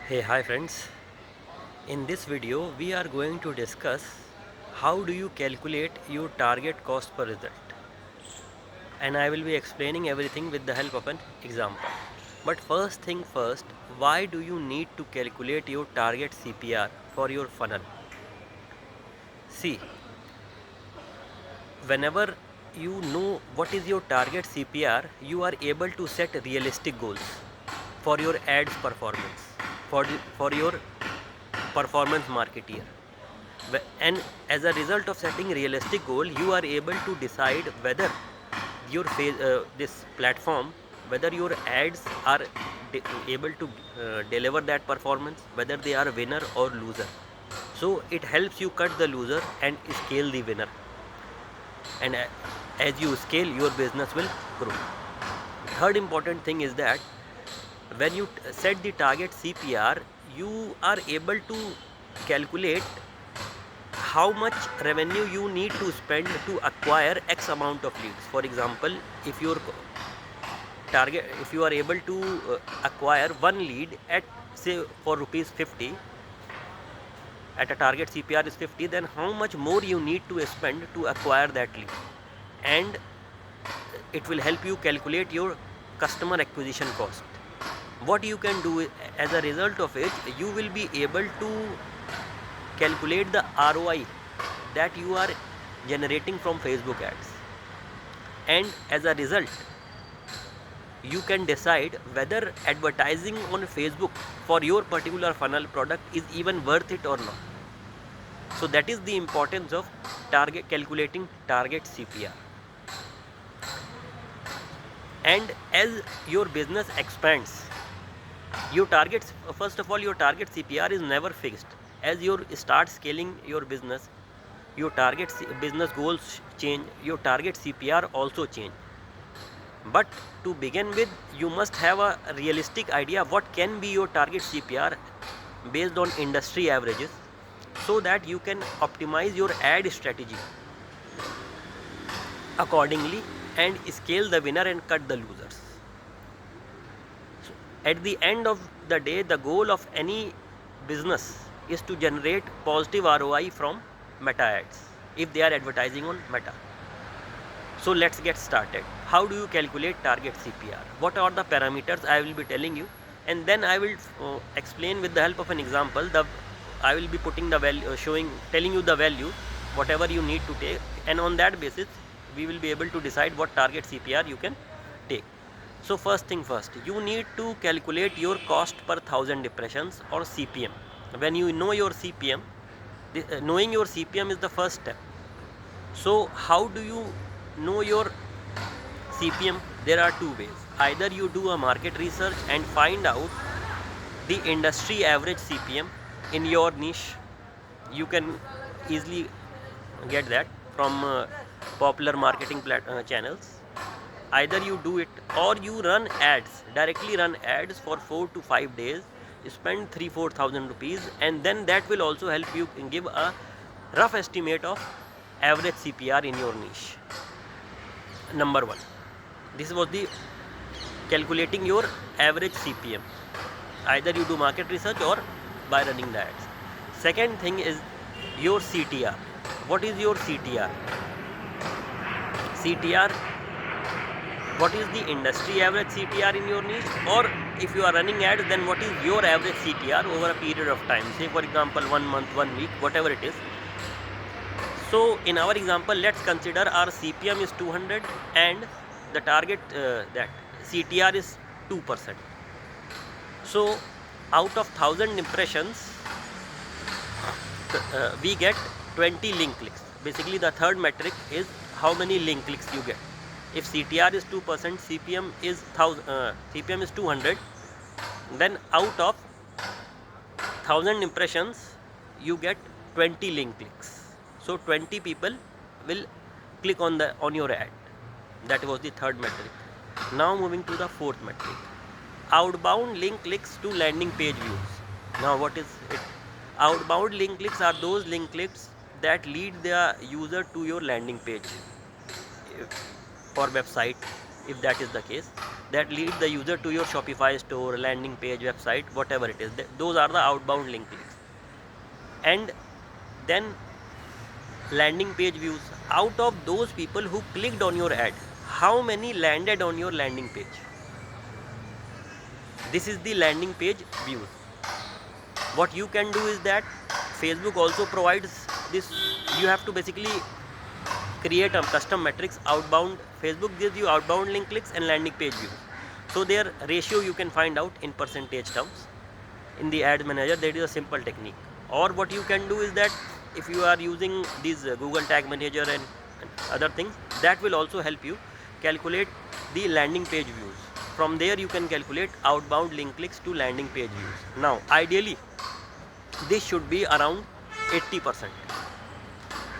Hey, hi friends. In this video, we are going to discuss how do you calculate your target cost per result. And I will be explaining everything with the help of an example. But first thing first, why do you need to calculate your target CPR for your funnel? See, whenever you know what is your target CPR, you are able to set realistic goals for your ads performance, for your performance marketeer. And as a result of setting realistic goal, you are able to decide whether this platform, whether your ads are able to deliver that performance, whether they are winner or loser. So it helps you cut the loser and scale the winner. And as you scale, your business will grow. Third important thing is that when you set the target CPR, you are able to calculate how much revenue you need to spend to acquire X amount of leads. For example, if if you are able to acquire one lead at, say, for rupees 50, at a target CPR is 50, then how much more you need to spend to acquire that lead, and it will help you calculate your customer acquisition cost. What you can do as a result of it, you will be able to calculate the ROI that you are generating from Facebook ads, and as a result you can decide whether advertising on Facebook for your particular funnel product is even worth it or not. So that is the importance of calculating target CPR. And as your business expands, your targets, first of all, your target CPR is never fixed. As you start scaling your business, your target business goals change, your target CPR also change. But to begin with, you must have a realistic idea what can be your target CPR based on industry averages, so that you can optimize your ad strategy accordingly and scale the winner and cut the losers. So at the end of the day, the goal of any business is to generate positive ROI from Meta ads if they are advertising on Meta. So let's get started. How do you calculate target CPR? What are the parameters? I will be telling you, and then I will explain with the help of an example. I will be putting the value, telling you the value, whatever you need to take, and on that basis, we will be able to decide what target CPR you can take. So first thing first, you need to calculate your cost per 1000 impressions, or CPM. When you know your CPM, knowing your CPM is the first step. So how do you know your CPM? There are two ways. Either you do a market research and find out the industry average CPM in your niche. You can easily get that from popular marketing channels. Either you do it, or you run ads, directly run ads for 4 to 5 days, spend 3-4,000 rupees, and then that will also help you give a rough estimate of average CPR in your niche. Number one, this was the calculating your average CPM. Either you do market research or by running the ads. Second thing is your CTR. What is your CTR? CTR, what is the industry average CTR in your niche? Or if you are running ads, then what is your average CTR over a period of time? Say for example 1 month, 1 week, whatever it is. So in our example, let's consider our CPM is 200 and the target that CTR is 2%. So out of 1000 impressions, we get 20 link clicks. Basically the third metric is how many link clicks you get. If CTR is 2%, CPM is 200, then out of 1000 impressions you get 20 link clicks. So 20 people will click on your ad. That was the third metric. Now moving to the fourth metric, outbound link clicks to landing page views. Now what is it? Outbound link clicks are those link clicks that lead the user to your landing page for website, if that is the case. that lead the user to your Shopify store, landing page, website, whatever it is. Those are the outbound link clicks. And then landing page views. Out of those people who clicked on your ad, how many landed on your landing page? This is the landing page views. What you can do is that Facebook also provides this. You have to basically create a custom metrics. Outbound, Facebook gives you outbound link clicks and landing page views. So their ratio you can find out in percentage terms in the ads manager. That is a simple technique. Or what you can do is that if you are using these Google Tag Manager and other things, that will also help you calculate the landing page views. From there you can calculate outbound link clicks to landing page views. Now ideally this should be around 80%,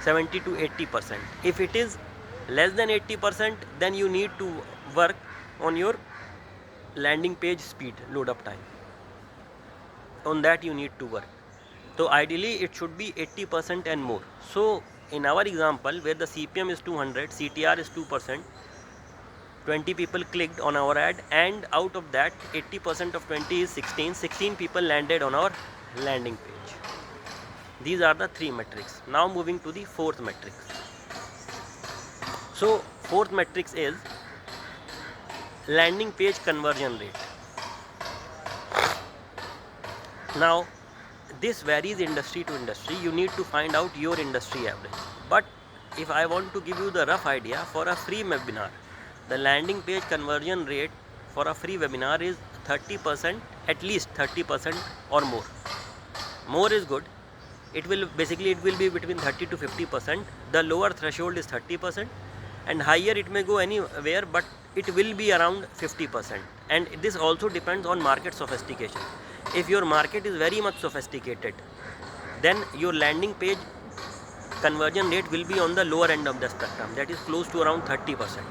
70 to 80%. If it is less than 80%, then you need to work on your landing page speed, load up time. On that you need to work. So ideally it should be 80% and more. So in our example where the CPM is 200, CTR is 2%, 20 people clicked on our ad, and out of that 80% of 20 is 16 people landed on our landing page. These are the three metrics. Now moving to the fourth metric. So fourth metrics is landing page conversion rate. Now this varies industry to industry. You need to find out your industry average. But if I want to give you the rough idea, for a free webinar, the landing page conversion rate for a free webinar is 30%, at least 30% or more. More is good. It will be between 30 to 50%. The lower threshold is 30%, and higher it may go anywhere, but it will be around 50%. And this also depends on market sophistication. If your market is very much sophisticated, then your landing page conversion rate will be on the lower end of the spectrum, that is close to around 30%.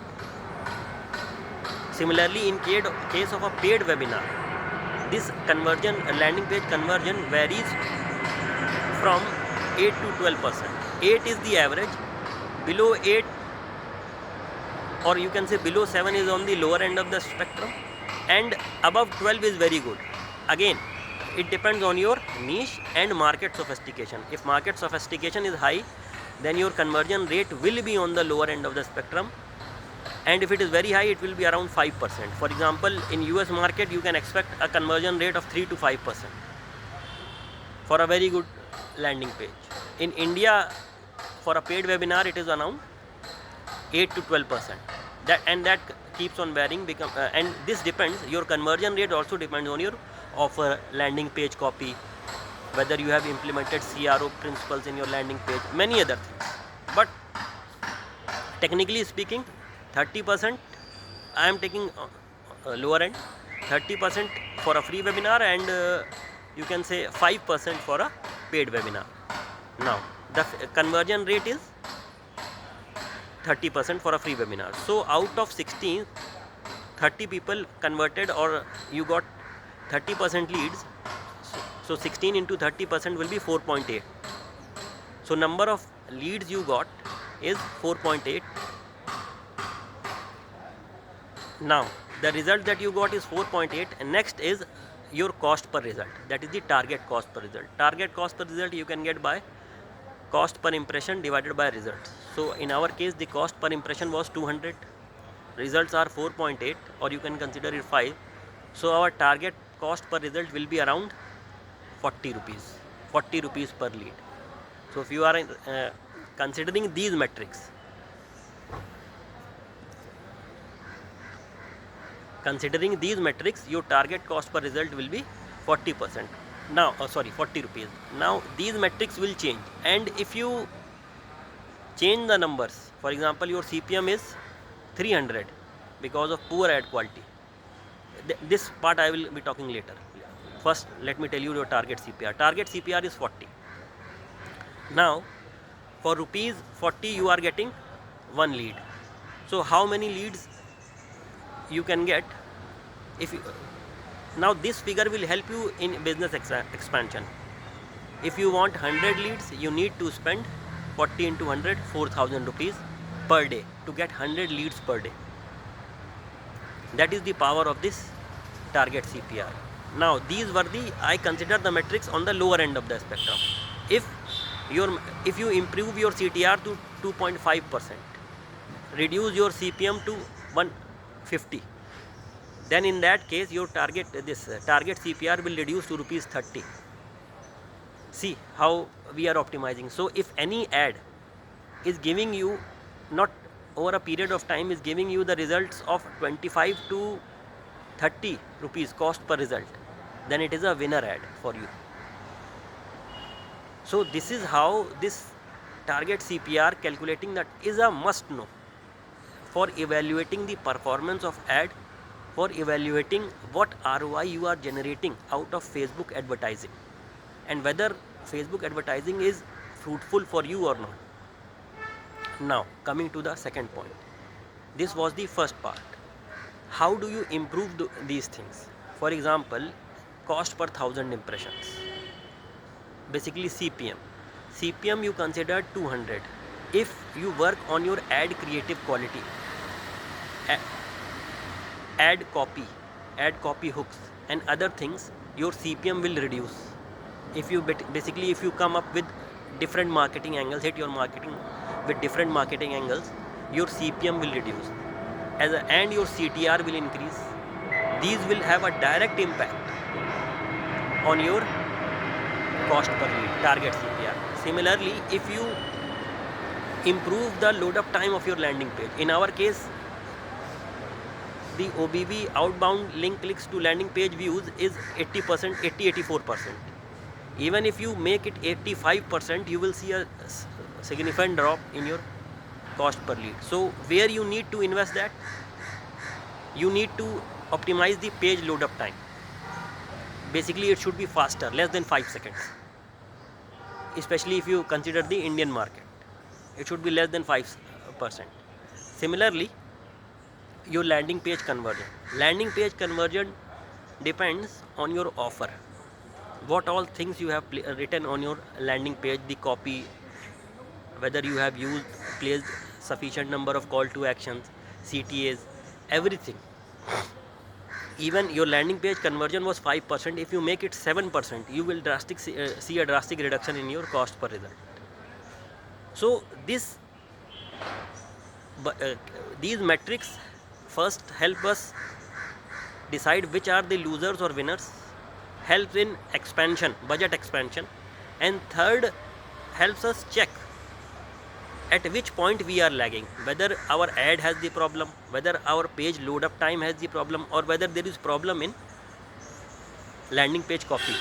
Similarly, in case of a paid webinar, this conversion, landing page conversion, varies from 8 to 12%. 8 is the average. Below 8, or you can say below 7, is on the lower end of the spectrum, and above 12 is very good. Again, it depends on your niche and market sophistication. If market sophistication is high, then your conversion rate will be on the lower end of the spectrum, and if it is very high, it will be around 5%. For example, in US market, you can expect a conversion rate of 3 to 5% for a very good landing page. In India, for a paid webinar, it is around 8 to 12%. That keeps on varying, and this depends. Your conversion rate also depends on your offer, landing page copy, whether you have implemented CRO principles in your landing page, many other things. But technically speaking, 30% I am taking lower end, 30% for a free webinar, and you can say 5% for a paid webinar. Now the conversion rate is 30% for a free webinar. So out of 16, 30 people converted, or you got 30% leads. So 16 into 30% will be 4.8. So number of leads you got is 4.8. Now the result that you got is 4.8, and next is your cost per result, that is the target cost per result. Target cost per result you can get by cost per impression divided by results. So in our case, the cost per impression was 200, results are 4.8, or you can consider it 5. So our target cost per result will be around 40 rupees per lead. So if you are considering these metrics, your target cost per result will be 40%. Now 40 rupees. Now these metrics will change, and if you change the numbers, for example, your CPM is 300 because of poor ad quality. This part I will be talking later. First, let me tell you your target CPR. Target CPR is 40. Now for rupees 40 you are getting one lead. So how many leads you can get? Now this figure will help you in business expansion. If you want 100 leads, you need to spend 40 into 100, 4,000 rupees per day to get 100 leads per day. That is the power of this target CPR. Now these were the, I consider the metrics on the lower end of the spectrum. If you improve your CTR to 2.5%, reduce your CPM to 150, then in that case your target CPR will reduce to rupees 30. See how we are optimizing. So if any ad is giving you, not over a period of time, is giving you the results of 25 to 30 rupees cost per result, then it is a winner ad for you. So this is how this target CPR calculating that is a must know for evaluating the performance of ad, for evaluating what ROI you are generating out of Facebook advertising, and whether Facebook advertising is fruitful for you or not. Now coming to the second point, this was the first part. How do you improve these things? For example, cost per thousand impressions, basically CPM you consider 200. If you work on your ad creative quality, ad copy hooks and other things, your CPM will reduce. If you come up with different marketing angles, hit your marketing with different marketing angles, your CPM will reduce, and your CTR will increase. These will have a direct impact on your cost per lead, target CPR. Similarly, if you improve the load up time of your landing page, in our case the OBV, outbound link clicks to landing page views, is 84%. Even if you make it 85%, you will see a significant drop in your cost per lead. So where you need to invest that, you need to optimize the page load up time. Basically it should be faster, less than 5 seconds, especially if you consider the Indian market. It should be less than 5%. Similarly, your landing page conversion depends on your offer, what all things you have written on your landing page, the copy, whether you have placed sufficient number of call to actions, CTAs, everything. Even your landing page conversion was 5%, if you make it 7%, you will see a drastic reduction in your cost per result. So these metrics first help us decide which are the losers or winners, helps in budget expansion, and third, helps us check at which point we are lagging, whether our ad has the problem, whether our page load up time has the problem, or whether there is problem in landing page copy.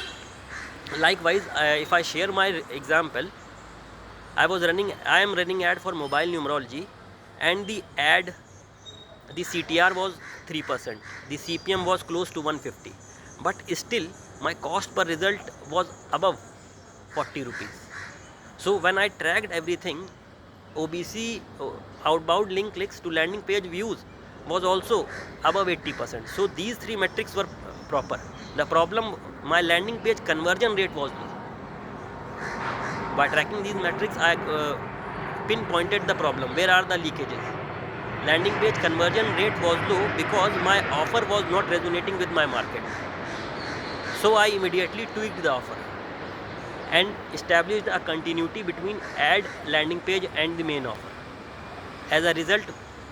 Likewise, if I share my example, I am running ad for mobile numerology, and the CTR was 3%, the CPM was close to 150, but still my cost per result was above 40 rupees. So when I tracked everything, OBC, outbound link clicks to landing page views, was also above 80%. So these three metrics were proper. The problem, my landing page conversion rate was low. By tracking these metrics, I pinpointed the problem. Where are the leakages? Landing page conversion rate was low because my offer was not resonating with my market. So I immediately tweaked the offer and established a continuity between ad, landing page and the main offer. As a result,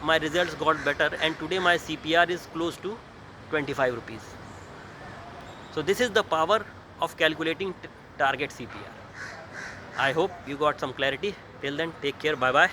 my results got better, and today my CPR is close to 25 rupees. So this is the power of calculating target CPR. I hope you got some clarity. Till then, take care. Bye bye.